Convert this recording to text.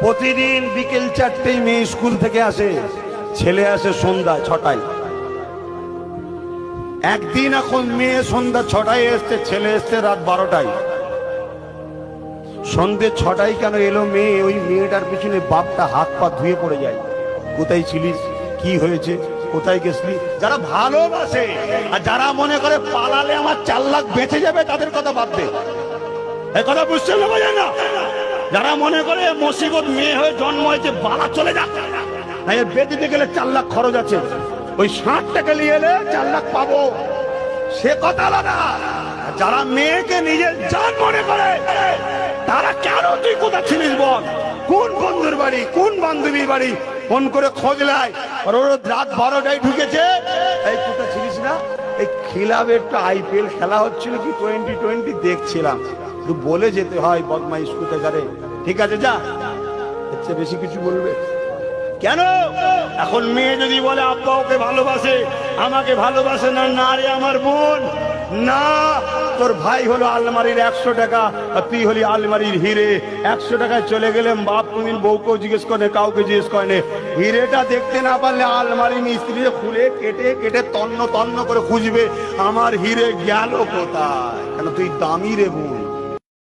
প্রতিদিন বিকেল 4টেয় মেয়ে স্কুল থেকে আসে, ছেলে আসে সন্ধ্যা 6টায়। একদিন এখন মেয়ে সন্ধ্যা 6টায় এসছে, ছেলে এসছে রাত 12টায়। সন্ধ্যে 6টায় কেন এলো মেয়ে? ওই মেয়েটার পিছনে বাপটা হাত পা ধুয়ে পড়ে যায়। কোথায় ছিলিস, কি হয়েছে, কোথায় গেছলি? যারা ভালোবাসে আর যারা মনে করে পালালে আমার 4 লাখ বেঁচে যাবে, তাদের কথা ভাববে। এই কথা বুঝতে বোঝেন না? যারা মনে করে মুসিবত মেয়ে হয়ে জন্ম হয়েছে, বালা চলে যাক, বেদিতে গেলে 4 লাখ খরচ আছে, ওই 60 টাকা নিয়ে এলে 4 লাখ পাবো, সে কথা আলাদা। যারা মেয়েকে নিজের জান মনে করে, তারা কেন তুই কোথা ছিলিস বল, কোন বন্ধুর বাড়ি, কোন বান্ধবীর বাড়ি, ফোন করে খোঁজ লাই। আর ওর রাত 12টায় ঢুকেছে, এই কোথা ছিলিস না? এই ক্লাবে একটু IPL খেলা হচ্ছিল কি 2020 দেখছিলাম, একটু বলে যেতে হয় বদমাইশ কোথাকারে। ঠিক আছে যা, এর চেয়ে বেশি কিছু বলবে কেন? এখন মেয়ে যদি বলে আব্বা ওকে ভালোবাসে, আমাকে ভালোবাসে না, না রে আমার বোন, না। তোর ভাই হলো আলমারির 100 টাকা, আর তুই হলি আলমারির হিরে। 100 টাকায় চলে গেলাম, বাপ কোনদিন বউকেও জিজ্ঞেস করে, কাউকে জিজ্ঞেস করে। হিরেটা দেখতে না পারলে আলমারি মিস্ত্রি খুলে কেটে কেটে তন্ন তন্ন করে খুঁজবে, আমার হিরে গেল কোথায়? কেন তুই দামি রে বোন।